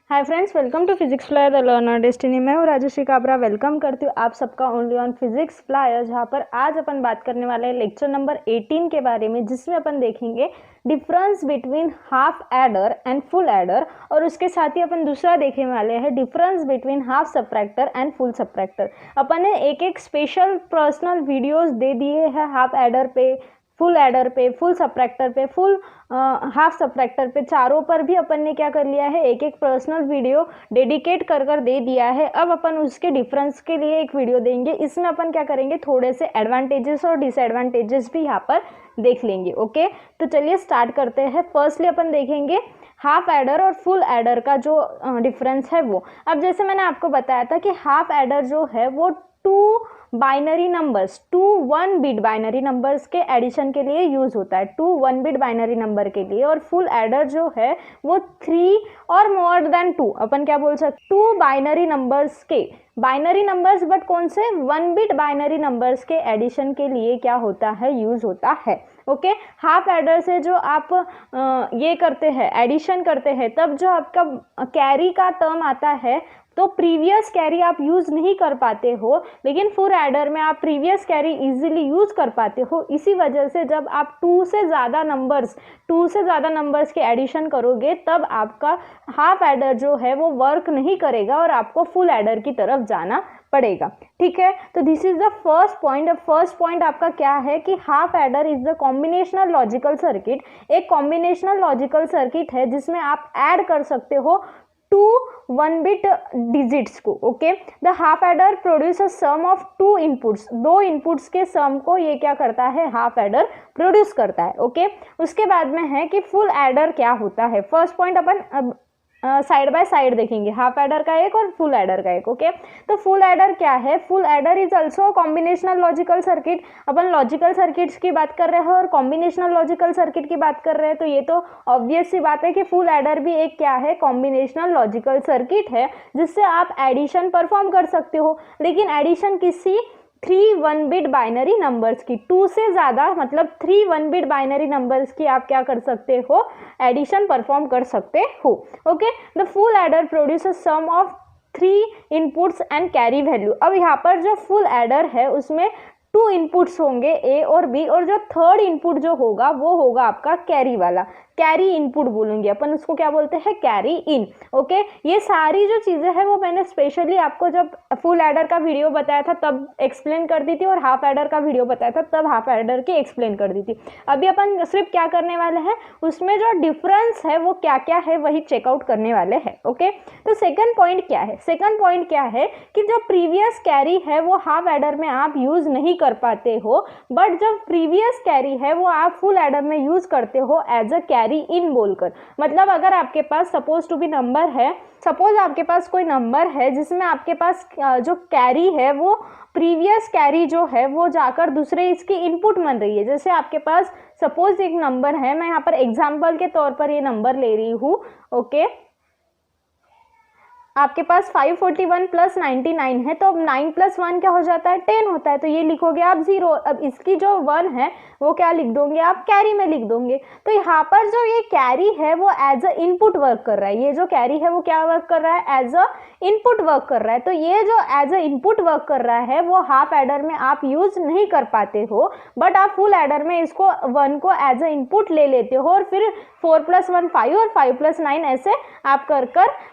Hi friends, welcome to physics flyer the learner destiny. मैं हूँ Rajshree Kabra. Welcome करती हूँ आप सबका ओनली ऑन फिजिक्स फ्लायर, जहाँ पर आज अपन बात करने वाले हैं लेक्चर नंबर 18 के बारे में, जिसमें अपन देखेंगे difference between half adder and full adder, और उसके साथ ही अपन दूसरा देखने वाले हैं difference between half subtractor and full subtractor. अपन ने एक एक स्पेशल पर्सनल वीडियोस दे दिए हैं हाफ एडर पे, फुल एडर पे, फुल सबट्रैक्टर पे, फुल हाफ सबट्रैक्टर पे, चारों पर भी अपन ने क्या कर लिया है, एक एक पर्सनल वीडियो डेडिकेट कर दे दिया है। अब अपन उसके डिफरेंस के लिए एक वीडियो देंगे। इसमें अपन क्या करेंगे, थोड़े से एडवांटेजेस और डिसएडवांटेजेस भी यहाँ पर देख लेंगे। ओके, तो चलिए स्टार्ट करते हैं। फर्स्टली अपन देखेंगे हाफ एडर और फुल एडर का जो डिफरेंस है वो। अब जैसे मैंने आपको बताया था कि हाफ एडर जो है वो two binary numbers, 2 1 bit binary numbers के एडिशन के लिए यूज होता है, 2 1 बिट बाइनरी नंबर के लिए। और फुल एडर जो है वो 3 और मोर देन 2, अपन क्या बोल सकते, 2 बाइनरी नंबर्स के, बाइनरी नंबर्स बट कौन से, 1 बिट बाइनरी नंबर्स के एडिशन के लिए क्या होता है, यूज होता है। ओके, हाफ एडर से जो आप ये करते हैं, एडिशन करते हैं, तब जो आपका कैरी का टर्म आता है तो प्रीवियस कैरी आप यूज नहीं कर पाते हो, लेकिन फुल एडर में आप प्रीवियस कैरी इजीली यूज कर पाते हो। इसी वजह से जब आप 2 से ज़्यादा नंबर्स के एडिशन करोगे तब आपका हाफ एडर जो है वो वर्क नहीं करेगा और आपको फुल एडर की तरफ जाना पड़ेगा। ठीक है, तो this is the first point. First point आपका क्या है कि half adder is the combinational logical circuit. एक कॉम्बिनेशनल लॉजिकल सर्किट है जिसमें आप ऐड कर सकते हो 2 1 बिट डिजिट्स को। Okay, the half adder produce sum of 2 inputs, 2 inputs के सम को ये क्या करता है, हाफ एडर प्रोड्यूस करता है। ओके, उसके बाद में है कि फुल एडर क्या होता है। First point upon side by side देखेंगे, हाफ एडर का एक और फुल एडर का एक। ओके, तो फुल एडर क्या है, full adder is also combinational logical circuit. Upon logical circuits की बात कर रहे हैं और कॉम्बिनेशनल लॉजिकल सर्किट की बात कर रहे हैं, तो ये तो ऑब्वियस सी बात है कि फुल एडर भी एक क्या है, कॉम्बिनेशनल लॉजिकल सर्किट है, जिससे आप एडिशन परफॉर्म कर सकते हो। लेकिन एडिशन किसी 3 1 बिट बाइनरी नंबर्स की, 2 से ज़्यादा मतलब 3 1 बिट बाइनरी नंबर्स की आप क्या कर सकते हो, एडिशन परफॉर्म कर सकते हो। Okay, the full adder produces sum of 3 inputs and carry value. अब यहाँ पर जो फुल एडर है उसमें 2 इनपुट्स होंगे ए और बी, और जो थर्ड इनपुट जो होगा वो होगा आपका कैरी वाला, कैरी इनपुट बोलेंगे अपन उसको, क्या बोलते हैं, कैरी इन। ओके, ये सारी जो चीज़ें हैं वो मैंने स्पेशली आपको जब फुल एडर का वीडियो बताया था तब एक्सप्लेन कर दी थी, और हाफ एडर का वीडियो बताया था तब हाफ एडर की एक्सप्लेन कर दी थी। अभी अपन सिर्फ क्या करने वाले हैं, उसमें जो डिफरेंस है वो क्या क्या है वही चेकआउट करने वाले हैं। ओके, तो सेकंड पॉइंट क्या है, सेकंड पॉइंट क्या है कि जो प्रीवियस कैरी है वो हाफ एडर में आप यूज नहीं कर पाते हो, बट जब प्रीवियस कैरी है वो आप फुल एडर में यूज करते हो एज अ कैरी इन बोलकर। मतलब अगर आपके पास सपोज टू बी नंबर है, सपोज आपके पास कोई नंबर है जिसमें आपके पास जो कैरी है वो प्रीवियस कैरी जो है वो जाकर दूसरे इसकी इनपुट बन रही है। जैसे आपके पास सपोज एक नंबर है, मैं यहाँ पर एग्जाम्पल के तौर पर ये नंबर ले रही हूँ। ओके, आपके पास 541 प्लस 99 है, तो अब 9 प्लस 1 क्या हो जाता है, 10 होता है, तो ये लिखोगे आप 0। अब इसकी जो 1 है वो क्या लिख दोगे आप, कैरी में लिख दोगे। तो यहाँ पर जो ये कैरी है वो एज अ इनपुट वर्क कर रहा है, ये जो कैरी है वो क्या वर्क कर रहा है, एज अ इनपुट वर्क कर रहा है। तो ये जो एज अ इनपुट वर्क कर रहा है वो हाफ एडर में आप यूज नहीं कर पाते हो, बट आप फुल एडर में इसको 1 को एज अ इनपुट ले लेते हो, और फिर 4 + 1 5 और 5 + 9 ऐसे आप कर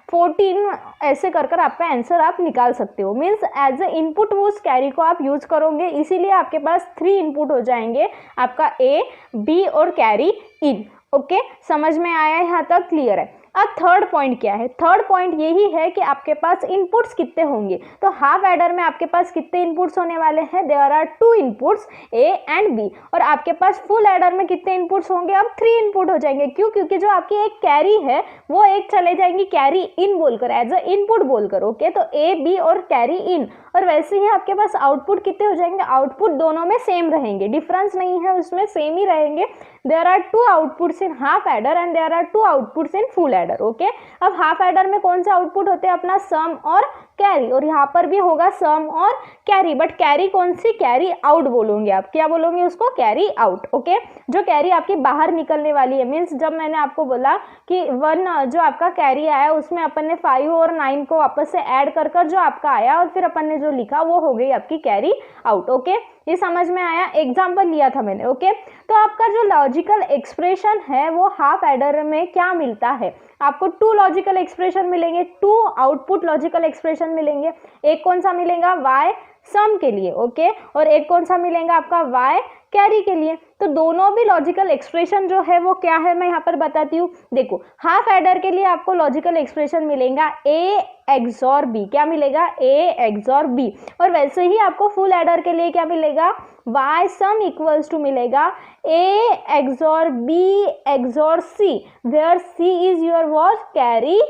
14 ऐसे कर आपका आंसर आप निकाल सकते हो। मीन्स एज अ इनपुट वो उस कैरी को आप यूज करोगे, इसीलिए आपके पास 3 इनपुट हो जाएंगे, आपका ए, बी और कैरी इन। ओके, समझ में आया है, यहाँ तक क्लियर है। अब थर्ड पॉइंट क्या है, थर्ड पॉइंट यही है कि आपके पास इनपुट्स कितने होंगे। तो हाफ एडर में आपके पास कितने इनपुट्स होने वाले हैं, there are 2 inputs A and B. और आपके पास फुल एडर में कितने इनपुट्स होंगे, अब 3 इनपुट हो जाएंगे। क्यों, क्योंकि जो आपकी एक कैरी है वो एक चले जाएंगी कैरी इन बोलकर, एज अ इनपुट बोलकर। ओके, तो ए, बी और कैरी इन। और वैसे ही आपके पास आउटपुट कितने हो जाएंगे, आउटपुट दोनों में सेम रहेंगे, डिफरेंस नहीं है उसमें, सेम ही रहेंगे। There are 2 outputs in half adder and there are 2 outputs in full adder. Okay, अब हाफ एडर में कौन से आउटपुट होते हैं, अपना सम और कैरी, और यहाँ पर भी होगा सम और कैरी, बट कैरी कौन सी, कैरी आउट बोलोगे आप, क्या बोलोगे उसको, कैरी आउट। ओके, जो कैरी आपकी बाहर निकलने वाली है, मीन्स जब मैंने आपको बोला कि 1 जो आपका कैरी आया उसमें अपन ने 5 और 9 को वापस से ऐड कर कर जो आपका आया और फिर अपन ने जो लिखा वो हो गई आपकी कैरी आउट। ओके, ये समझ में आया, एग्जाम्पल लिया था मैंने। ओके, तो आपका जो लॉजिकल एक्सप्रेशन है वो हाफ एडर में क्या मिलता है, आपको 2 लॉजिकल एक्सप्रेशन मिलेंगे, 2 आउटपुट लॉजिकल एक्सप्रेशन मिलेंगे। एक कौन सा मिलेगा, वाई सम के लिए, ओके, और एक कौन सा मिलेगा आपका, वाई कैरी के लिए। तो दोनों भी लॉजिकल एक्सप्रेशन जो है वो क्या है, मैं यहाँ पर बताती हूँ। देखो, हाफ एडर के लिए आपको लॉजिकल एक्सप्रेशन मिलेगा ए एक्सॉर बी, क्या मिलेगा, ए एक्सॉर बी, और वैसे ही आपको फुल एडर के लिए क्या मिलेगा, वाई सम इक्वल्स टू मिलेगा A XOR B XOR C, where C is your what, carry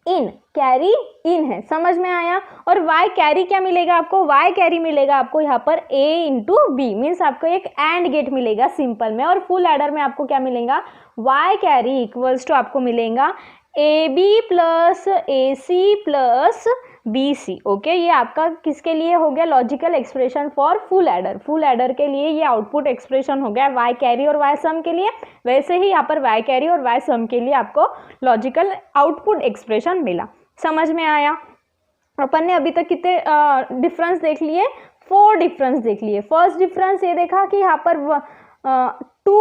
in, carry in है, समझ में आया। और y कैरी क्या मिलेगा आपको, y कैरी मिलेगा आपको यहाँ पर a इंटू बी, मीन्स आपको एक एंड गेट मिलेगा सिंपल में, और फुल एडर में आपको क्या मिलेगा, y कैरी इक्वल्स टू आपको मिलेगा A B plus A C plus B C. Okay, ये आपका किसके लिए हो गया, logical expression for full adder, full adder के लिए ये आउटपुट एक्सप्रेशन हो गया वाई कैरी और वाई सम के लिए। वैसे ही यहाँ पर वाई कैरी और वाई सम के लिए आपको लॉजिकल आउटपुट एक्सप्रेशन मिला, समझ में आया। अपन ने अभी तक कितने डिफरेंस देख लिए, 4 डिफरेंस देख लिए। फर्स्ट डिफरेंस ये देखा कि यहाँ पर 2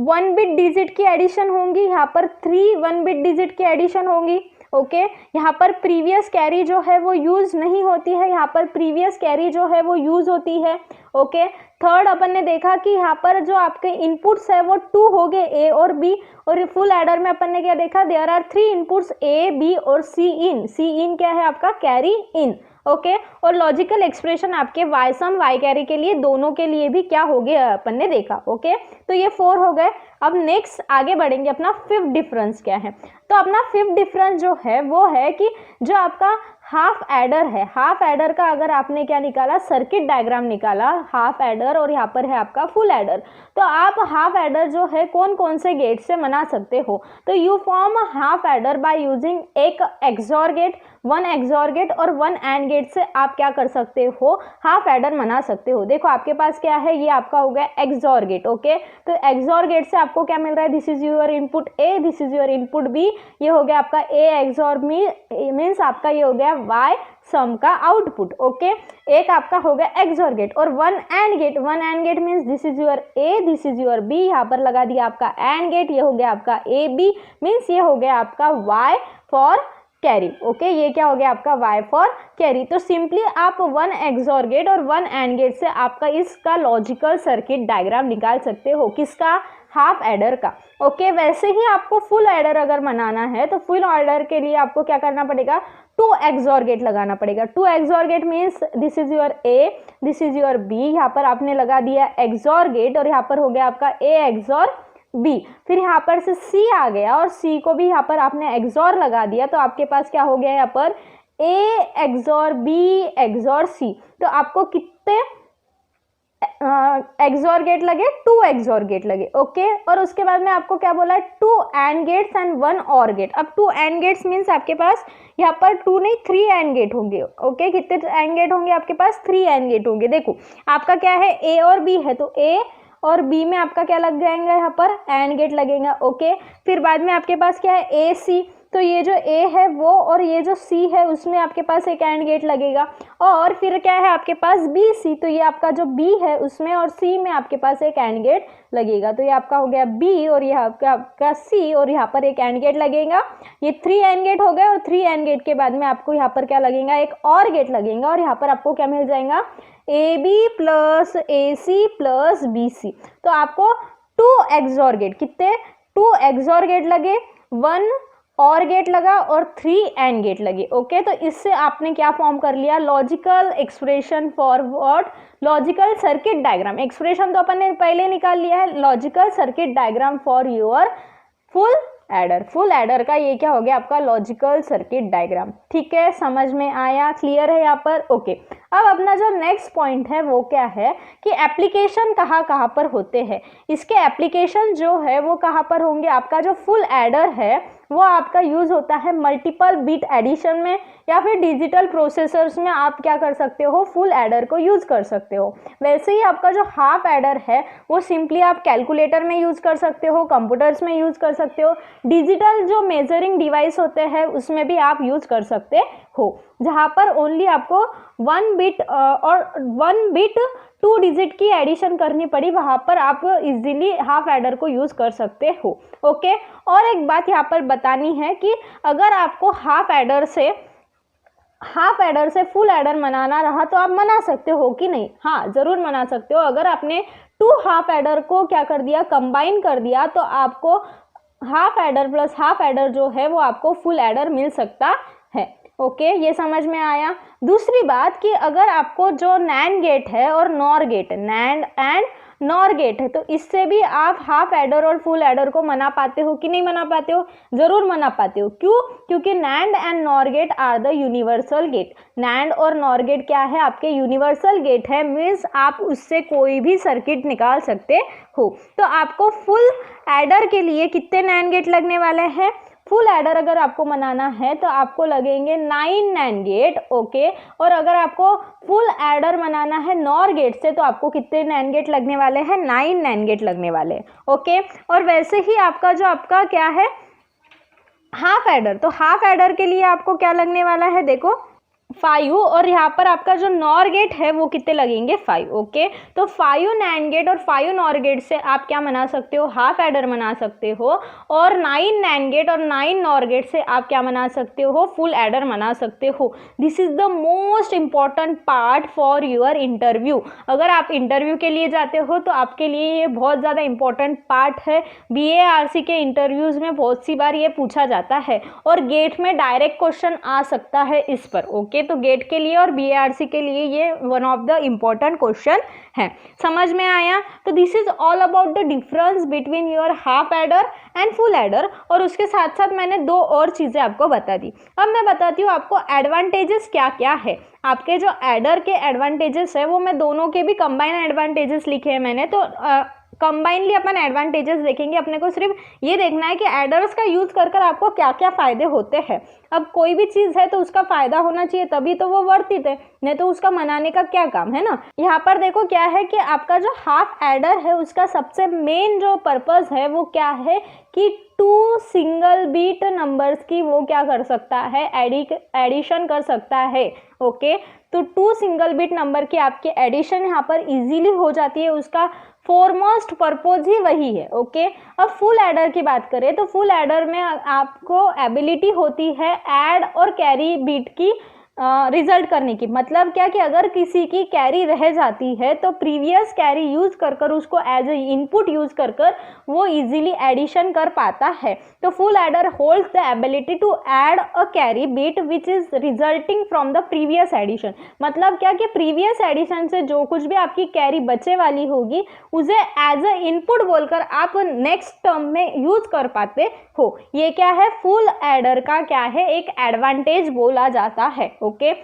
1 बिट डिजिट की एडिशन होंगी, यहाँ पर 3 1 बिट डिजिट की एडिशन होंगी। ओके, यहाँ पर प्रीवियस कैरी जो है वो यूज नहीं होती है, यहाँ पर प्रीवियस कैरी जो है वो यूज होती है। ओके, थर्ड अपन ने देखा कि यहाँ पर जो आपके इनपुट्स है वो 2 हो गए, ए और बी, और फुल एडर में अपन ने क्या देखा, there are 3 inputs A B और सी इन, सी इन क्या है आपका, कैरी इन। ओके, और लॉजिकल एक्सप्रेशन आपके वाई सम वाई कैरी के लिए, दोनों के लिए भी क्या हो गया अपन ने देखा। ओके, तो ये 4 हो गए। अब नेक्स्ट आगे बढ़ेंगे, अपना 5th डिफरेंस क्या है। तो अपना 5th डिफरेंस जो है वो है कि जो आपका हाफ एडर है, हाफ एडर का अगर आपने क्या निकाला, सर्किट डायग्राम निकाला, हाफ एडर और यहाँ पर है आपका फुल एडर, तो आप हाफ एडर जो है कौन कौन से गेट से बना सकते हो। तो you form half adder by using एक एक्सॉर गेट, 1 एक्सॉर गेट और 1 एंड गेट से आप क्या कर सकते हो, हाफ एडर बना सकते हो। देखो आपके पास क्या है, ये आपका हो गया एक्सॉर गेट। ओके, तो एक्सॉर गेट से आपको क्या मिल रहा है, this is your input A, this is your input B, ये हो गया आपका ए एक्सॉर मीन्स आपका ये हो गया वाई सम का आउटपुट। ओके, एक आपका हो गया एक्सॉर गेट, और 1 and gate, 1 and gate means this is your A, this is your B, यहाँ पर लगा दिया आपका एंड गेट, ये हो गया आपका ए बी, मीन्स ये हो गया आपका वाई फॉर कैरी। ओके, ये क्या हो गया आपका वाई फॉर कैरी। तो सिंपली आप 1 एक्सॉर गेट और 1 एंड गेट से आपका इसका लॉजिकल सर्किट डायग्राम निकाल सकते हो, किसका, हाफ एडर का। ओके, वैसे ही आपको फुल एडर अगर बनाना है तो फुल एडर के लिए आपको क्या करना पड़ेगा, 2 एक्सॉर गेट लगाना पड़ेगा। 2 XOR gate means this is your A, this is your B, यहाँ पर आपने लगा दिया एक्सॉर गेट और यहाँ पर हो गया आपका ए एक्सॉर बी, फिर यहाँ पर से सी आ गया और सी को भी यहाँ पर आपने एक्सॉर लगा दिया, तो आपके पास क्या हो गया यहाँ पर ए एक्सॉर बी एक्सॉर सी। तो आपको कितने एक्सॉर गेट लगे, 2 एक्सॉर गेट लगे। ओके, और उसके बाद में आपको क्या बोला है, 2 एंड गेट्स एंड 1 और गेट। अब 2 एंड गेट्स मीन्स आपके पास यहाँ पर 2 नहीं 3 एंड गेट होंगे। ओके, कितने एंड गेट होंगे आपके पास, 3 एंड गेट होंगे। देखो आपका क्या है, ए और बी है, तो ए और बी में आपका क्या लग जाएगा, यहाँ पर एंड गेट लगेगा। ओके, फिर बाद में आपके पास क्या है, ए सी, तो ये जो ए है वो और ये जो सी है उसमें आपके पास एक एंड गेट लगेगा, और फिर क्या है आपके पास बी सी, तो ये आपका जो बी है उसमें और सी में आपके पास एक एंड गेट लगेगा। तो ये आपका हो गया बी और ये आपका सी और यहाँ पर एक एंड गेट लगेगा। ये 3 एंड गेट हो गए, और 3 एंड गेट के बाद में आपको यहाँ पर क्या लगेगा, एक और गेट लगेगा, और यहाँ पर आपको क्या मिल जाएगा, A B plus A C plus B C. तो आपको 2 एक्सॉर गेट, कितने, 2 एक्सॉर गेट लगे, 1 और गेट लगा और 3 एंड गेट लगे। ओके, तो इससे आपने क्या फॉर्म कर लिया, logical expression for what, logical circuit diagram. Expression तो अपन ने पहले निकाल लिया है, logical circuit diagram for your full adder. Full adder का ये क्या हो गया आपका लॉजिकल सर्किट डायग्राम। ठीक है, समझ में आया, क्लियर है यहाँ पर। ओके, अब अपना जो नेक्स्ट पॉइंट है वो क्या है कि एप्लीकेशन कहाँ कहाँ पर होते हैं। इसके एप्लीकेशन जो है वो कहाँ पर होंगे, आपका जो फुल एडर है वो आपका यूज़ होता है मल्टीपल बिट एडिशन में, या फिर डिजिटल प्रोसेसर्स में आप क्या कर सकते हो, फुल एडर को यूज़ कर सकते हो। वैसे ही आपका जो हाफ एडर है वो सिंपली आप कैलकुलेटर में यूज़ कर सकते हो, कंप्यूटर्स में यूज़ कर सकते हो, डिजिटल जो मेजरिंग डिवाइस होते हैं उसमें भी आप यूज़ कर सकते हो, जहाँ पर ओनली आपको 1 बिट और 1 बिट 2 डिजिट की एडिशन करनी पड़ी, वहाँ पर आप इजीली हाफ एडर को यूज़ कर सकते हो। ओके, और एक बात यहाँ पर बतानी है कि अगर आपको हाफ एडर से फुल एडर बनाना रहा तो आप बना सकते हो कि नहीं? हाँ, ज़रूर बना सकते हो। अगर आपने 2 हाफ एडर को क्या कर दिया, कंबाइन कर दिया, तो आपको half adder plus half adder जो है वो आपको फुल एडर मिल सकता है। ओके, ये समझ में आया। दूसरी बात कि अगर आपको जो नैंड गेट है और नॉर गेट है, नैंड एंड नॉर गेट है, तो इससे भी आप हाफ एडर और फुल एडर को मना पाते हो कि नहीं मना पाते हो? ज़रूर मना पाते हो। क्यों? क्योंकि NAND and NOR gate are the universal gate. NAND और नॉर गेट क्या है? आपके यूनिवर्सल गेट है, मीन्स आप उससे कोई भी सर्किट निकाल सकते हो। तो आपको फुल एडर के लिए कितने नैंड गेट लगने वाले हैं? फुल एडर अगर आपको बनाना है तो आपको लगेंगे 9 नैंड गेट। ओके, और अगर आपको फुल एडर बनाना है नॉर गेट से तो आपको कितने नैंड गेट लगने वाले हैं? 9 नैंड गेट लगने वाले। ओके, और वैसे ही आपका क्या है, हाफ एडर, तो हाफ एडर के लिए आपको क्या लगने वाला है, देखो 5, और यहाँ पर आपका जो नॉर गेट है वो कितने लगेंगे? 5। ओके, तो 5 नैंड गेट और 5 नॉर गेट से आप क्या बना सकते हो? हाफ एडर बना सकते हो। और 9 नैंड गेट और 9 नॉर गेट से आप क्या बना सकते हो? फुल एडर बना सकते हो। This is the most important part for your interview. अगर आप इंटरव्यू के लिए जाते हो तो आपके लिए ये बहुत ज़्यादा इंपॉर्टेंट पार्ट है। BARC के इंटरव्यूज़ में बहुत सी बार ये पूछा जाता है और गेट में डायरेक्ट क्वेश्चन आ सकता है इस पर। ओके, तो गेट के लिए और BARC के लिए ये one of the important question है। समझ में आया? तो this is all about the difference between your half adder and full adder. और उसके साथ साथ मैंने 2 और चीज़ें आपको बता दी। अब मैं बताती हूँ आपको एडवांटेजेस क्या क्या है। आपके जो एडर के एडवांटेजेस है वो मैं दोनों के भी कंबाइन एडवांटेजेस लिखे हैं मैंने, तो कंबाइनली अपन एडवांटेजेस देखेंगे। अपने को सिर्फ ये देखना है कि एडर्स का यूज़ कर कर आपको क्या क्या फ़ायदे होते हैं। अब कोई भी चीज़ है तो उसका फ़ायदा होना चाहिए, तभी तो वो वर्थित है, नहीं तो उसका मनाने का क्या काम है ना। यहाँ पर देखो क्या है कि आपका जो हाफ एडर है उसका सबसे मेन जो पर्पस है वो क्या है कि 2 सिंगल बीट नंबर्स की वो क्या कर सकता है, एडिशन कर सकता है। ओके, तो 2 सिंगल बीट नंबर की आपकी एडिशन यहाँ पर इजीली हो जाती है, उसका फॉरमोस्ट पर्पज ही वही है। ओके, अब फुल एडर की बात करें तो फुल एडर में आपको एबिलिटी होती है ऐड और कैरी बीट की रिजल्ट करने की। मतलब क्या कि अगर किसी की कैरी रह जाती है तो प्रीवियस कैरी यूज़ कर कर उसको एज ए इनपुट यूज़ कर कर वो इजीली एडिशन कर पाता है। तो full adder holds the ability to add a carry bit which is resulting from the previous addition. मतलब क्या कि प्रीवियस एडिशन से जो कुछ भी आपकी कैरी बचे वाली होगी उसे एज ए इनपुट बोलकर आप नेक्स्ट टर्म में यूज कर पाते हो। ये क्या है, फुल एडर का क्या है, एक एडवांटेज बोला जाता है। ओके,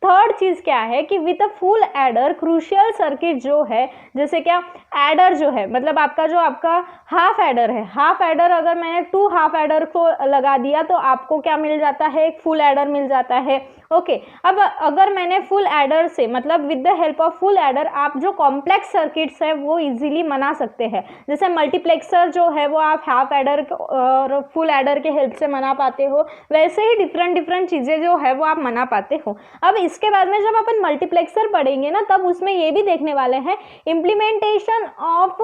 थर्ड चीज़ क्या है कि with a full adder crucial circuit जो है, जैसे क्या एडर जो है, मतलब आपका हाफ एडर है, हाफ एडर अगर मैंने 2 हाफ एडर को लगा दिया तो आपको क्या मिल जाता है, एक फुल एडर मिल जाता है। ओके, अब अगर मैंने फुल एडर से मतलब with the help of full adder आप जो कॉम्प्लेक्स सर्किट्स है वो इजीली बना सकते हैं। जैसे मल्टीप्लेक्सर जो है वो आप हाफ एडर और फुल एडर के हेल्प से बना पाते हो, वैसे ही डिफरेंट चीज़ें जो है वो आप बना पाते हो। अब इसके बाद में जब अपन मल्टीप्लेक्सर पढ़ेंगे ना तब उसमें ये भी देखने वाले हैं implementation of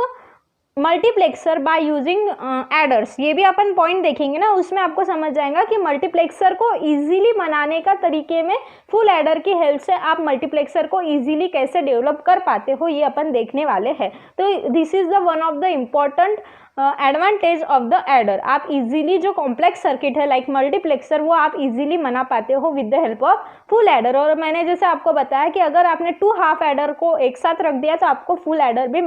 multiplexer by using aiders. ये भी अपन पॉइंट देखेंगे ना, उसमें आपको समझ जाएगा कि मल्टीप्लेक्सर को इजीली बनाने का तरीके में फुल एडर की हेल्प से आप मल्टीप्लेक्सर को इजीली कैसे डेवलप कर पाते हो ये अपन देखने वाले हैं। तो this is the one of the important advantage of the adder. आप इजीली जो कॉम्प्लेक्स सर्किट है लाइक मल्टीप्लेक्सर वो आप इजीली बना पाते हो with the help of full adder. और मैंने जैसे आपको बताया कि अगर आपने 2 हाफ एडर को एक साथ रख दिया तो आपको फुल एडर भी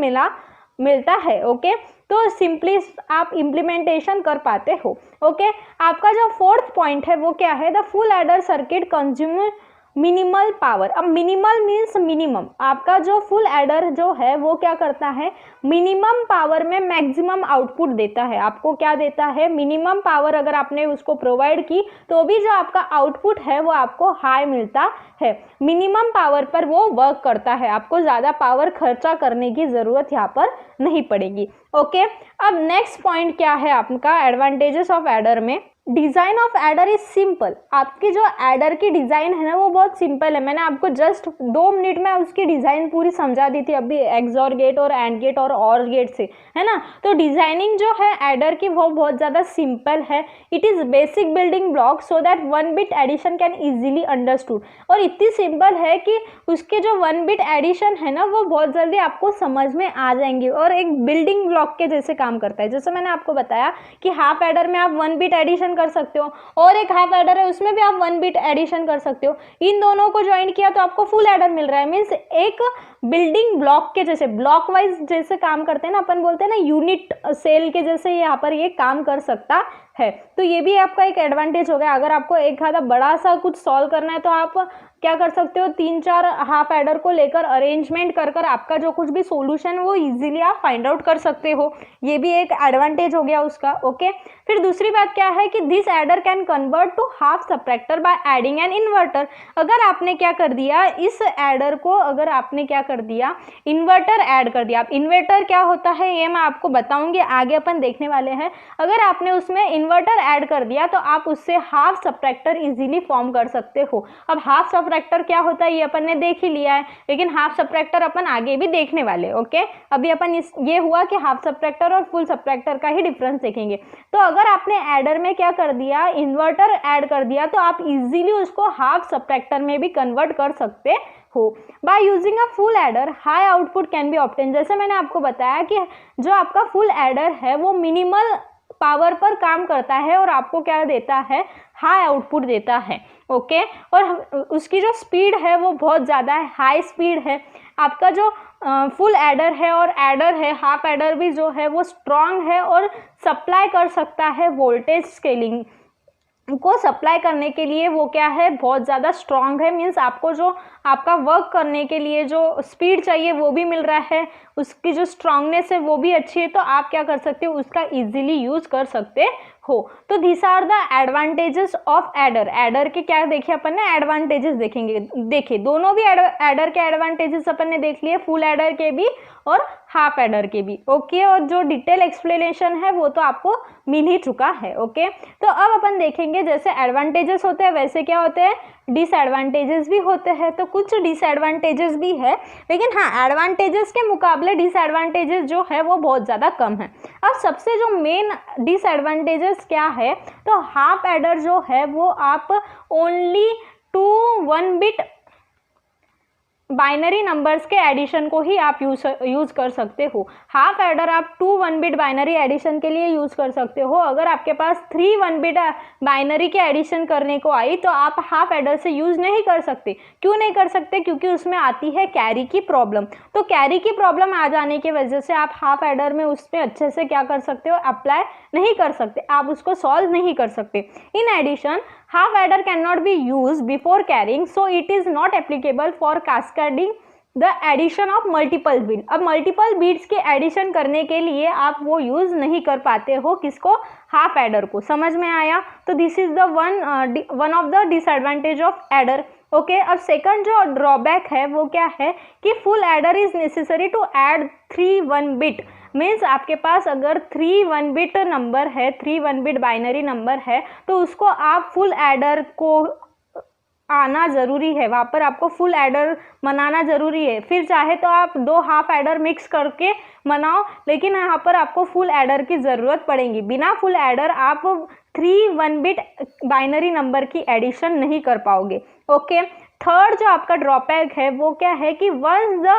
मिलता है। ओके, तो सिंपली आप इम्प्लीमेंटेशन कर पाते हो। ओके, आपका जो 4th पॉइंट है वो क्या है, the full adder circuit consume minimal power. अब मिनिमल मीन्स मिनिमम, आपका जो फुल एडर जो है वो क्या करता है, मिनिमम पावर में मैक्सिमम आउटपुट देता है। आपको क्या देता है, मिनिमम पावर अगर आपने उसको प्रोवाइड की तो भी जो आपका आउटपुट है वो आपको हाई मिलता है। मिनिमम पावर पर वो वर्क करता है, आपको ज़्यादा पावर खर्चा करने की ज़रूरत यहाँ पर नहीं पड़ेगी। ओके, अब नेक्स्ट पॉइंट क्या है आपका एडवांटेजेस ऑफ एडर में। Design of adder is simple. आपकी जो एडर की डिज़ाइन है ना वो बहुत सिंपल है। मैंने आपको जस्ट 2 मिनट में उसकी डिज़ाइन पूरी समझा दी थी अभी एक्सॉर गेट और एंड गेट और ऑर गेट से, है ना। तो डिज़ाइनिंग जो है एडर की वो बहुत ज़्यादा सिंपल है। It is basic building block so that 1 bit addition can easily understood. और इतनी सिंपल है कि उसके जो 1 बिट एडिशन है ना वो बहुत जल्दी आपको समझ में आ जाएंगे और एक बिल्डिंग ब्लॉक के जैसे काम करता है। जैसे मैंने आपको बताया कि हाफ एडर में आप 1 बिट एडिशन कर सकते हो और एक हाफ एडर है उसमें भी आप 1 बिट एडिशन कर सकते हो। इन दोनों को ज्वाइन किया तो आपको फुल एडर मिल रहा है। मीन्स एक बिल्डिंग ब्लॉक के जैसे, ब्लॉक वाइज जैसे काम करते हैं ना, अपन बोलते हैं ना यूनिट सेल के जैसे यहाँ पर ये काम कर सकता है। तो ये भी आपका एक एडवांटेज हो गया। अगर आपको एक आधा बड़ा सा कुछ सॉल्व करना है तो आप क्या कर सकते हो, 3-4 हाफ एडर को लेकर अरेंजमेंट कर कर आपका जो कुछ भी सॉल्यूशन वो इजीली आप फाइंड आउट कर सकते हो। ये भी एक एडवांटेज हो गया उसका। ओके, फिर दूसरी बात क्या है कि this adder can convert to half subtractor by adding an inverter. अगर आपने क्या कर दिया, इस एडर को अगर आपने क्या कर दिया, इन्वर्टर ऐड कर दिया। अब इन्वर्टर क्या होता है ये मैं आपको बताऊंगी, आगे अपन देखने वाले हैं। अगर आपने उसमें इन्वर्टर ऐड कर दिया तो आप उससे हाफ सबट्रैक्टर इजीली फॉर्म कर सकते हो। अब हाफ सबट्रैक्टर क्या होता है ये अपन ने देख ही लिया है, लेकिन हाफ सबट्रैक्टर अपन आगे भी देखने वाले। ओके, अभी अपन ये हुआ कि हाफ सबट्रैक्टर और फुल सबट्रैक्टर का ही डिफरेंस देखेंगे। तो अगर आपने एडर में क्या कर दिया, इन्वर्टर ऐड कर दिया, तो आप इजीली उसको हाफ सबट्रैक्टर में भी कन्वर्ट कर सकते हो। By using a full adder high output can be obtain. जैसे मैंने आपको बताया कि जो आपका फुल एडर है वो मिनिमल पावर पर काम करता है और आपको क्या देता है, हाई आउटपुट देता है। ओके, और उसकी जो स्पीड है वो बहुत ज़्यादा है, हाई स्पीड है। आपका जो फुल एडर है और एडर है, हाफ एडर भी जो है वो स्ट्रॉन्ग है और सप्लाई कर सकता है वोल्टेज स्केलिंग को सप्लाई करने के लिए। वो क्या है, बहुत ज़्यादा स्ट्रॉन्ग है। मीन्स आपको जो आपका वर्क करने के लिए जो स्पीड चाहिए वो भी मिल रहा है, उसकी जो स्ट्रॉन्गनेस है वो भी अच्छी है। तो आप क्या कर सकते हो, उसका इजीली यूज़ कर सकते हो। तो this are the advantages of adder. Adder के क्या देखे अपन ने, एडवांटेजेस देखेंगे। देखिए दोनों भी एडर के एडवांटेजेस अपन ने देख लिए, फुल एडर के भी और हाफ एडर के भी। ओके, और जो डिटेल एक्सप्लेनेशन है वो तो आपको मिल ही चुका है। ओके, तो अब अपन देखेंगे जैसे एडवांटेजेस होते हैं वैसे क्या होते हैं, डिसएडवांटेजेस भी होते हैं। तो कुछ डिसएडवांटेजेस भी है, लेकिन हाँ एडवांटेजेस के मुकाबले डिसएडवांटेजेस जो है वो बहुत ज़्यादा कम है। अब सबसे जो मेन डिसएडवांटेजेस क्या है, तो हाफ एडर जो है वो आप ओनली 2 1 बिट बाइनरी नंबर्स के एडिशन को ही आप यूज़ कर सकते हो। हाफ एडर आप 2 1 बिट बाइनरी एडिशन के लिए यूज़ कर सकते हो। अगर आपके पास 3 1 बिट बाइनरी के एडिशन करने को आई तो आप हाफ एडर से यूज़ नहीं कर सकते। क्यों नहीं कर सकते, क्योंकि उसमें आती है कैरी की प्रॉब्लम। तो कैरी की प्रॉब्लम आ जाने की वजह से आप हाफ एडर में उसमें अच्छे से क्या कर सकते हो, अप्लाई नहीं कर सकते, आप उसको सॉल्व नहीं कर सकते। In addition half adder cannot be used before carrying, so it is not applicable for cascading the addition of multiple bit। अब मल्टीपल बीट्स के एडिशन करने के लिए आप वो यूज़ नहीं कर पाते हो, किसको, हाफ एडर को। समझ में आया। तो this is the one of the disadvantage of adder. Okay, अब सेकंड जो ड्रॉबैक है वो क्या है कि full adder is necessary to add 3 1 bit. Means आपके पास अगर 3 1 बिट नंबर है, 3 1 बिट बाइनरी नंबर है, तो उसको आप फुल एडर को आना ज़रूरी है, वहाँ पर आपको फुल एडर मनाना ज़रूरी है। फिर चाहे तो आप 2 हाफ एडर मिक्स करके मनाओ, लेकिन यहाँ पर आपको फुल एडर की ज़रूरत पड़ेगी। बिना फुल एडर आप 3 1 बिट बाइनरी नंबर की एडिशन नहीं कर पाओगे। ओके, थर्ड जो आपका ड्रॉबैक है वो क्या है कि once the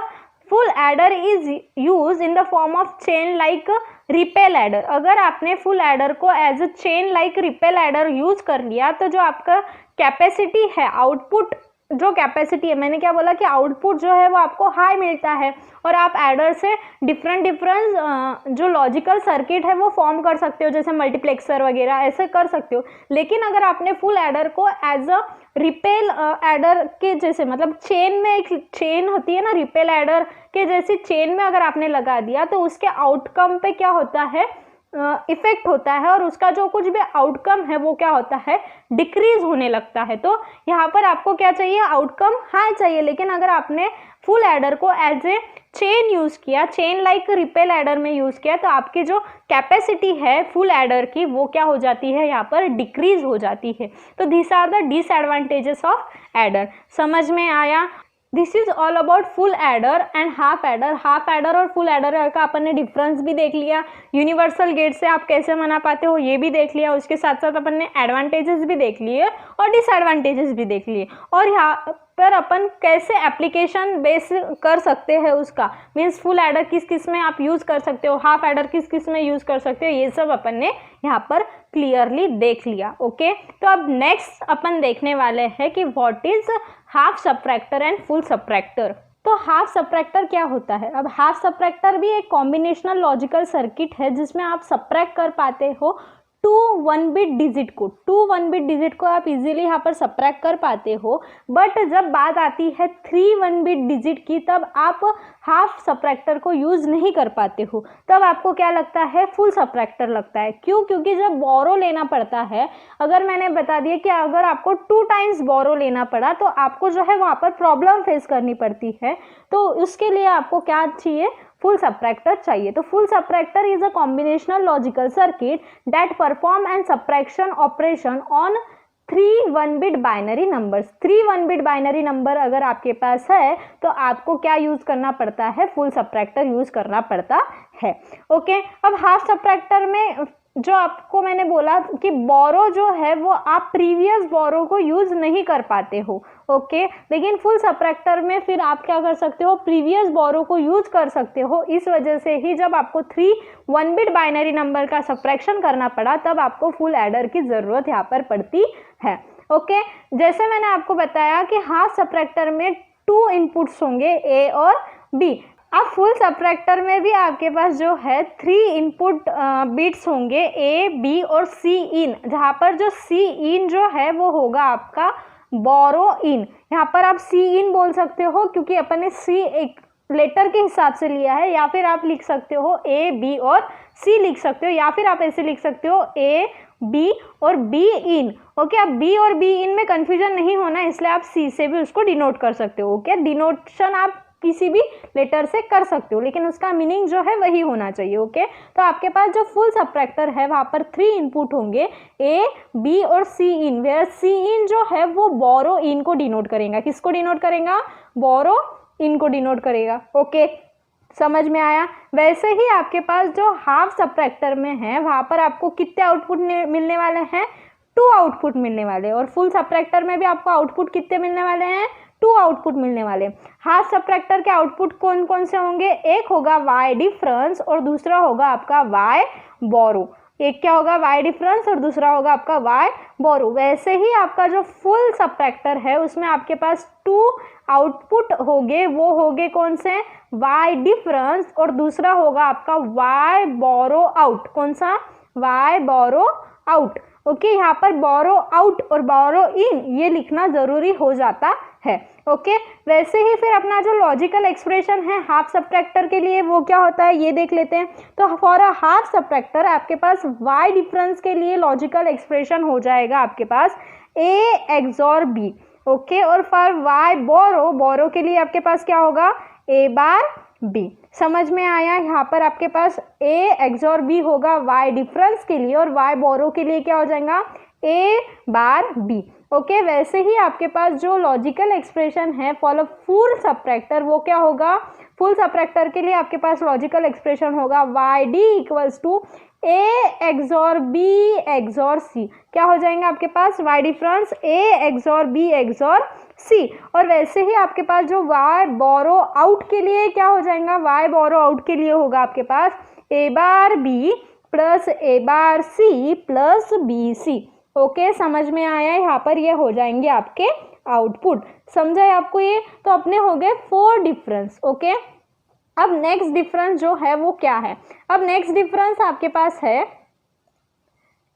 full adder is use in the form of chain like ripple adder. अगर आपने फुल एडर को as a chain like ripple adder use कर लिया तो जो आपका कैपेसिटी है, आउटपुट जो कैपेसिटी है, मैंने क्या बोला कि आउटपुट जो है वो आपको हाई मिलता है और आप एडर से डिफरेंट जो लॉजिकल सर्किट है वो फॉर्म कर सकते हो, जैसे मल्टीप्लेक्सर वगैरह ऐसे कर सकते हो। लेकिन अगर आपने फुल एडर को एज अ रिपेल एडर के जैसे, मतलब चेन में एक चेन होती है ना, रिपेल एडर के जैसी चेन में अगर आपने लगा दिया तो उसके आउटकम पे क्या होता है, इफेक्ट होता है और उसका जो कुछ भी आउटकम है वो क्या होता है, डिक्रीज होने लगता है। तो यहाँ पर आपको क्या चाहिए, आउटकम हाई चाहिए। लेकिन अगर आपने फुल एडर को एज ए चेन यूज किया, चेन लाइक रिपेल एडर में यूज किया, तो आपकी जो कैपेसिटी है फुल एडर की वो क्या हो जाती है, यहाँ पर डिक्रीज हो जाती है। तो this are the disadvantages of adder. समझ में आया? This is all about full adder and half adder. Half adder और फुल एडर का अपन ने डिफरेंस भी देख लिया, यूनिवर्सल गेट से आप कैसे बना पाते हो ये भी देख लिया, उसके साथ साथ अपन ने एडवांटेजेस भी देख लिए और डिसएडवांटेजेस भी देख लिए, और यहाँ पर अपन कैसे एप्लीकेशन बेस कर सकते हैं उसका, मीन्स फुल एडर किस किस में आप यूज़ कर सकते हो, हाफ एडर किस किस में यूज़ कर सकते हो, ये सब अपन ने यहाँ पर क्लियरली देख लिया। ओके, तो अब नेक्स्ट अपन देखने वाले हैं कि what is half subtractor and full subtractor. तो हाफ सबट्रैक्टर क्या होता है? अब हाफ सबट्रैक्टर भी एक कॉम्बिनेशनल लॉजिकल सर्किट है जिसमें आप सबट्रैक्ट कर पाते हो 2 1 बिट डिजिट को। 2 1 बिट डिजिट को आप इजीली यहाँ पर सबट्रैक्ट कर पाते हो, बट जब बात आती है 3 1 बिट डिजिट की तब आप हाफ सबट्रैक्टर को यूज़ नहीं कर पाते हो। तब आपको क्या लगता है, फुल सबट्रैक्टर लगता है। क्यों? क्योंकि जब बोरो लेना पड़ता है, अगर मैंने बता दिया कि अगर आपको 2 टाइम्स बोरो लेना पड़ा तो आपको जो है वहाँ पर प्रॉब्लम फेस करनी पड़ती है, तो उसके लिए आपको क्या चाहिए, फुल सबट्रैक्टर चाहिए। तो full subtractor is a combinational logical circuit that perform and subtraction operation on 3 1 bit binary numbers. 3 1 bit binary number अगर आपके पास है तो आपको क्या यूज करना पड़ता है, फुल सबट्रैक्टर यूज करना पड़ता है। ओके, अब हाफ सबट्रैक्टर में जो आपको मैंने बोला कि बोरो जो है वो आप प्रीवियस बोरो को यूज नहीं कर पाते हो। ओके, लेकिन फुल सबट्रैक्टर में फिर आप क्या कर सकते हो, प्रीवियस बोरो को यूज कर सकते हो। इस वजह से ही जब आपको 3 1 बिट बाइनरी नंबर का सबट्रैक्शन करना पड़ा तब आपको फुल एडर की जरूरत यहाँ पर पड़ती है। ओके, जैसे मैंने आपको बताया कि हाफ सबट्रैक्टर में 2 इनपुट्स होंगे ए और बी। अब फुल सबट्रैक्टर में भी आपके पास जो है 3 इनपुट बिट्स होंगे ए बी और सी इन, जहाँ पर जो सी इन जो है वो होगा आपका बोरो इन। यहाँ पर आप सी इन बोल सकते हो क्योंकि अपन ने सी एक लेटर के हिसाब से लिया है, या फिर आप लिख सकते हो ए बी और सी लिख सकते हो, या फिर आप ऐसे लिख सकते हो ए बी और बी इन। ओके, अब बी और बी इन में कंफ्यूजन नहीं होना, इसलिए आप सी से भी उसको डिनोट कर सकते हो। ओके, डिनोटेशन आप किसी भी लेटर से कर सकते हो, लेकिन उसका मीनिंग जो है वही होना चाहिए। ओके, तो आपके पास जो फुल सबट्रैक्टर है वहाँ पर 3 इनपुट होंगे ए बी और सी इन, वेयर सी इन जो है वो बोरो इन को डिनोट करेगा। किसको डिनोट करेगा? बोरो इन को डिनोट करेगा। ओके, समझ में आया? वैसे ही आपके पास जो हाफ सबट्रैक्टर में है वहाँ पर आपको कितने आउटपुट मिलने वाले हैं? 2 आउटपुट मिलने वाले, और फुल सबट्रैक्टर में भी आपको आउटपुट कितने मिलने वाले हैं? 2 आउटपुट मिलने वाले। हाफ सबट्रैक्टर के आउटपुट कौन कौन से होंगे? एक होगा वाई डिफरेंस और दूसरा होगा आपका वाई बोरो। एक क्या होगा? वाई डिफरेंस, और दूसरा होगा आपका वाई बोरो। वैसे ही आपका जो फुल सबट्रैक्टर है उसमें आपके पास 2 आउटपुट होंगे, वो होंगे कौन से? वाई डिफरेंस, और दूसरा होगा आपका वाई बोरो आउट। कौन सा? Y borrow out. ओके, यहाँ पर बोरो आउट और बोरो इन ये लिखना जरूरी हो जाता है। ओके, वैसे ही फिर अपना जो लॉजिकल एक्सप्रेशन है हाफ सबट्रैक्टर के लिए वो क्या होता है ये देख लेते हैं। तो फॉर अ हाफ सबट्रैक्टर आपके पास वाई डिफरेंस के लिए लॉजिकल एक्सप्रेशन हो जाएगा आपके पास ए एक्सॉर बी। ओके, और फॉर वाई बोरो, बोरो के लिए आपके पास क्या होगा? ए बार बी। समझ में आया? यहाँ पर आपके पास ए एक्सॉर बी होगा वाई डिफरेंस के लिए, और वाई बोरो के लिए क्या हो जाएगा? ए बार बी। ओके, वैसे ही आपके पास जो लॉजिकल एक्सप्रेशन है फॉर फुल सबट्रैक्टर वो क्या होगा? फुल सबट्रैक्टर के लिए आपके पास लॉजिकल एक्सप्रेशन होगा Y D equals to A XOR B XOR C. क्या हो जाएगा आपके पास? Y difference A XOR B XOR C. और वैसे ही आपके पास जो वाई बोरो आउट के लिए क्या हो जाएगा? वाई बोरो आउट के लिए होगा आपके पास A bar B plus A bar C plus B C. Okay, समझ में आया? यहाँ पर ये हो जाएंगे आपके आउटपुट। समझा है आपको ये? तो अपने हो गए 4 डिफरेंस। ओके, अब नेक्स्ट डिफरेंस जो है वो क्या है? अब नेक्स्ट डिफरेंस आपके पास है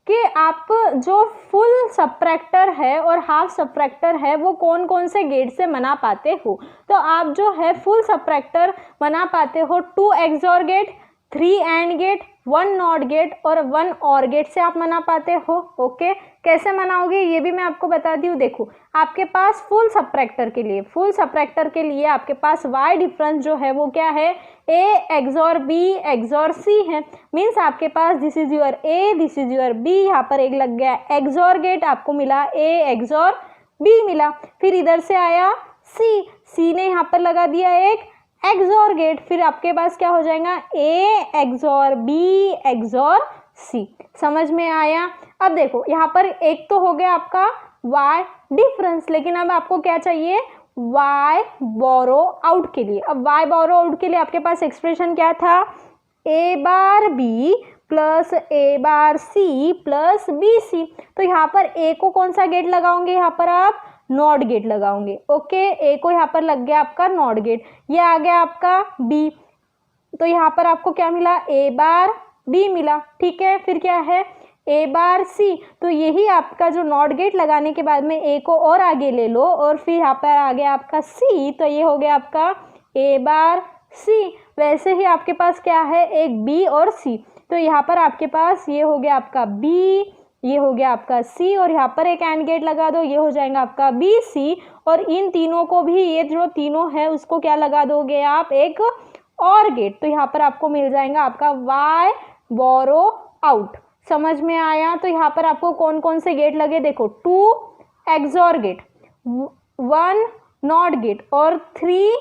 कि आप जो फुल सबट्रैक्टर है और हाफ सबट्रैक्टर है वो कौन कौन से गेट से बना पाते हो। तो आप जो है फुल सबट्रैक्टर बना पाते हो 2 XOR gate, 3 AND gate, 1 NOT gate और 1 OR गेट से आप बना पाते हो। ओके, कैसे बनाओगे ये भी मैं आपको बताती हूँ। देखो, आपके पास फुल सबट्रैक्टर के लिए आपके पास y डिफरेंस जो है वो क्या है? a XOR b XOR c है। मीन्स आपके पास this is your a, this is your b, यहाँ पर एक लग गया XOR गेट, आपको मिला a XOR b मिला। फिर इधर से आया c ने यहाँ पर लगा दिया एक XOR गेट, फिर आपके पास क्या हो जाएगा? a XOR b XOR c। समझ में आया? अब देखो यहाँ पर एक तो हो गया आपका y डिफरेंस, लेकिन अब आपको क्या चाहिए? y बोरो आउट के लिए। अब y बोरो आउट के लिए आपके पास एक्सप्रेशन क्या था? a bar b plus a bar c plus bc। तो यहाँ पर a को कौन सा गेट लगाओगे? यहाँ पर आप नॉट गेट लगाओगे। ओके, ए को यहाँ पर लग गया आपका नॉट गेट, ये आ गया आपका बी, तो यहाँ पर आपको क्या मिला? ए बार बी मिला। ठीक है, फिर क्या है? ए बार सी। तो यही आपका जो नॉट गेट लगाने के बाद में ए को और आगे ले लो और फिर यहाँ पर आ गया आपका सी, तो ये हो गया आपका ए बार सी। वैसे ही आपके पास क्या है? एक बी और सी, तो यहाँ पर आपके पास ये हो गया आपका बी, ये हो गया आपका सी और यहाँ पर एक एंड गेट लगा दो, ये हो जाएगा आपका बी सी। और इन तीनों को भी, ये जो तीनों है उसको क्या लगा दोगे आप? एक और गेट, तो यहाँ पर आपको मिल जाएगा आपका वाई बोरो आउट। समझ में आया? तो यहाँ पर आपको कौन कौन से गेट लगे? देखो, 2 XOR गेट, 1 नॉट गेट और 3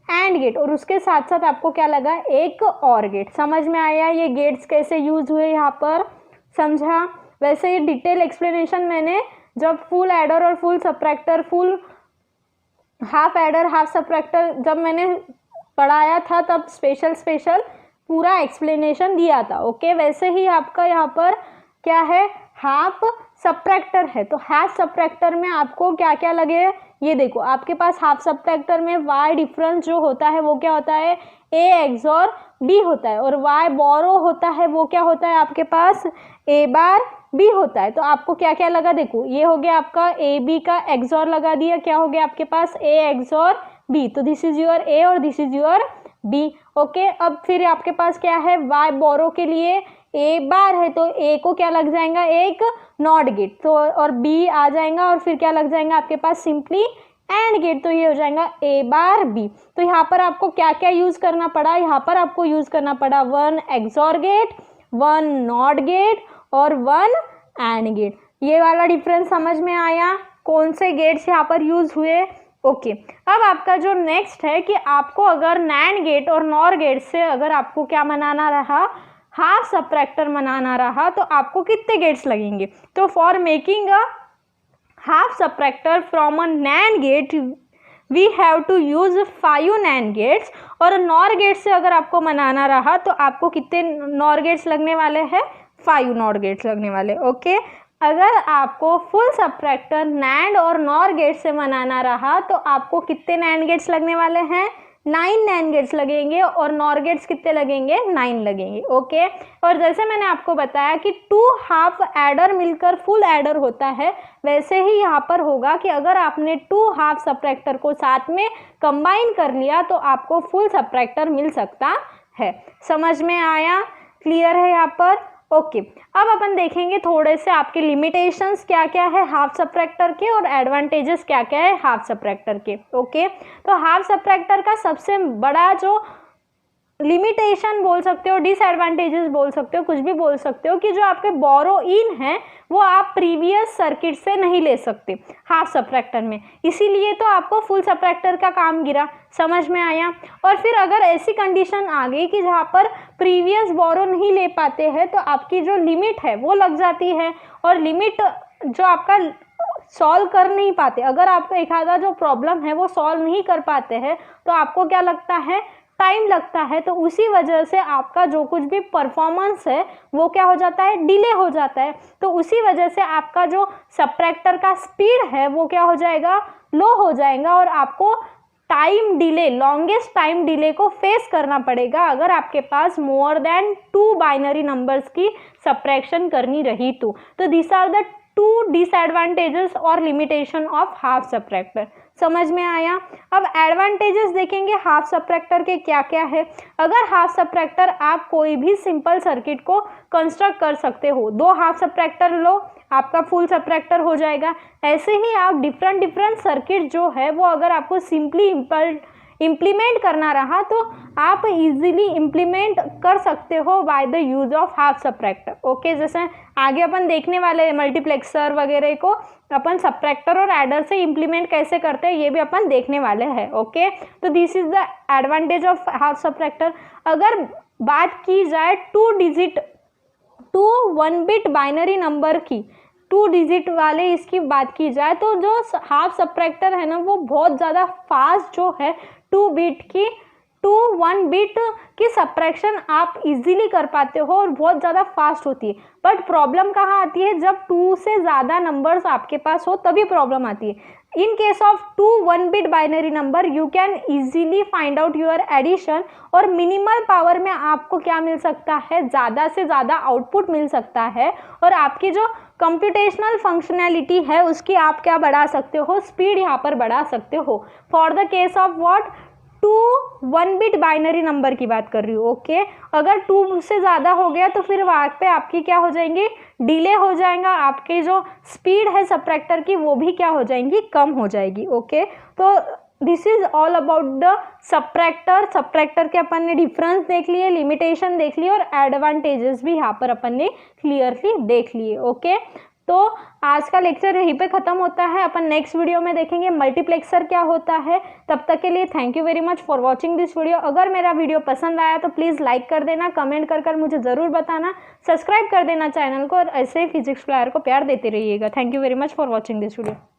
एंड गेट, और उसके साथ साथ आपको क्या लगा? एक और गेट। समझ में आया ये गेट्स कैसे यूज हुए यहाँ पर? समझा? वैसे ये डिटेल एक्सप्लेनेशन मैंने जब फुल एडर और full subtractor, full half adder half subtractor जब मैंने पढ़ाया था तब स्पेशल पूरा एक्सप्लेनेशन दिया था। ओके, वैसे ही आपका यहाँ पर क्या है? हाफ सबट्रैक्टर है, तो हाफ सबट्रैक्टर में आपको क्या क्या लगे? ये देखो, आपके पास हाफ सबट्रैक्टर में y डिफरेंस जो होता है वो क्या होता है? a XOR b होता है, और y बोरो होता है वो क्या होता है? आपके पास a बार b होता है। तो आपको क्या क्या लगा? देखो, ये हो गया आपका a b का XOR लगा दिया, क्या हो गया आपके पास? a XOR b, तो दिस इज योर a और this is your b। Okay, अब फिर आपके पास क्या है? y बोरो के लिए a बार है, तो a को क्या लग जाएगा? एक नॉट गेट, तो और b आ जाएगा, और फिर क्या लग जाएगा आपके पास? सिंपली एंड गेट, तो ये हो जाएगा a बार b। तो यहाँ पर आपको क्या क्या यूज करना पड़ा? यहाँ पर आपको यूज करना पड़ा 1 XOR गेट, 1 नॉट गेट और 1 एंड गेट। ये वाला डिफरेंस समझ में आया? कौन से गेट्स यहाँ पर यूज हुए? ओके, अब आपका जो नेक्स्ट है कि आपको अगर नैंड गेट और नॉर गेट से अगर आपको क्या बनाना रहा? हाफ सबट्रैक्टर बनाना रहा, तो आपको कितने गेट्स लगेंगे? तो for making a half subtractor from a NAND gate we have to use 5 NAND gates, और नॉर गेट से अगर आपको बनाना रहा तो आपको कितने नॉर गेट्स लगने वाले हैं? 5 नॉर गेट्स लगने वाले। ओके, अगर आपको फुल सबट्रैक्टर नैंड और नॉर गेट से बनाना रहा तो आपको कितने नैंड गेट्स लगने वाले हैं? 9 नैंड गेट्स लगेंगे, और नॉर गेट्स कितने लगेंगे? 9 लगेंगे। ओके, और जैसे मैंने आपको बताया कि 2 हाफ एडर मिलकर फुल एडर होता है, वैसे ही यहाँ पर होगा कि अगर आपने 2 हाफ सबट्रैक्टर को साथ में कंबाइन कर लिया तो आपको फुल सबट्रैक्टर मिल सकता है। समझ में आया? क्लियर है यहाँ पर? ओके, अब अपन देखेंगे थोड़े से आपके लिमिटेशंस क्या क्या है हाफ सबट्रैक्टर के और एडवांटेजेस क्या क्या है हाफ सबट्रैक्टर के। ओके, तो हाफ सबट्रैक्टर का सबसे बड़ा जो लिमिटेशन बोल सकते हो, डिसएडवांटेजेस बोल सकते हो, कुछ भी बोल सकते हो, कि जो आपके बोरो इन है वो आप प्रीवियस सर्किट से नहीं ले सकते हाफ सबट्रैक्टर में, इसीलिए तो आपको फुल सबट्रैक्टर का काम गिरा। समझ में आया? और फिर अगर ऐसी कंडीशन आ गई कि जहाँ पर प्रीवियस बोरो नहीं ले पाते हैं तो आपकी जो लिमिट है वो लग जाती है, और लिमिट जो आपका सॉल्व कर नहीं पाते, अगर आपका एक आधा जो प्रॉब्लम है वो सॉल्व नहीं कर पाते हैं तो आपको क्या लगता है? टाइम लगता है। तो उसी वजह से आपका जो कुछ भी परफॉर्मेंस है वो क्या हो जाता है? डिले हो जाता है। तो उसी वजह से आपका जो सबट्रैक्टर का स्पीड है वो क्या हो जाएगा? लो हो जाएगा और आपको time delay, longest time delay को फेस करना पड़ेगा अगर आपके पास मोर देन 2 बाइनरी नंबर्स की सब्ट्रैक्शन करनी रही तो दिस आर द 2 डिसएडवांटेजेस और लिमिटेशन ऑफ हाफ सब्ट्रैक्टर। समझ में आया? अब एडवांटेजेस देखेंगे हाफ सब्ट्रैक्टर के क्या क्या है। अगर हाफ सब्ट्रैक्टर आप कोई भी सिंपल सर्किट को कंस्ट्रक्ट कर सकते हो, 2 हाफ सब्ट्रैक्टर लो, आपका फुल सब्ट्रैक्टर हो जाएगा। ऐसे ही आप डिफरेंट सर्किट जो है वो अगर आपको सिंपली इम्प्लीमेंट करना रहा तो आप इजीली इम्प्लीमेंट कर सकते हो by the use of half subtractor. Okay, जैसे आगे अपन देखने वाले मल्टीप्लेक्सर वगैरह को अपन सब्ट्रैक्टर और एडर से इम्प्लीमेंट कैसे करते हैं ये भी अपन देखने वाले हैं। ओके, तो this is the advantage of half subtractor. अगर बात की जाए 2 1 बिट बाइनरी नंबर की, 2 डिजिट वाले इसकी बात की जाए तो जो हाफ सब्ट्रैक्टर है ना वो बहुत ज़्यादा फास्ट जो है 2 बिट की 2 1 बिट की सब्ट्रैक्शन आप इजीली कर पाते हो और बहुत ज़्यादा फास्ट होती है। बट प्रॉब्लम कहाँ आती है? जब 2 से ज़्यादा नंबर्स आपके पास हो तभी प्रॉब्लम आती है। In case of 2 1 bit binary number you can easily find out your addition और मिनिमल पावर में आपको क्या मिल सकता है? ज़्यादा से ज़्यादा आउटपुट मिल सकता है और आपकी जो कंप्यूटेशनल फंक्शनैलिटी है उसकी आप क्या बढ़ा सकते हो? स्पीड यहाँ पर बढ़ा सकते हो। For the case of what? 2 1 bit binary number की बात कर रही हूँ। ओके, अगर 2 से ज़्यादा हो गया तो फिर वहाँ पे आपकी क्या हो जाएंगी? डिले हो जाएगा, आपकी जो स्पीड है सब्ट्रैक्टर की वो भी क्या हो जाएंगी? कम हो जाएगी। ओके, तो this is all about the subtractor के अपन ने डिफरेंस देख लिए, लिमिटेशन देख लिए और एडवांटेजेस भी यहाँ पर अपन ने क्लियरली देख लिए। ओके, तो आज का लेक्चर यहीं पे ख़त्म होता है। अपन नेक्स्ट वीडियो में देखेंगे मल्टीप्लेक्सर क्या होता है। तब तक के लिए thank you very much for watching this video. अगर मेरा वीडियो पसंद आया तो प्लीज़ लाइक कर देना, कमेंट कर मुझे ज़रूर बताना, सब्सक्राइब कर देना चैनल को और ऐसे ही फिजिक्स फ्लायर को प्यार देते रहिएगा। Thank you very much for watching this video.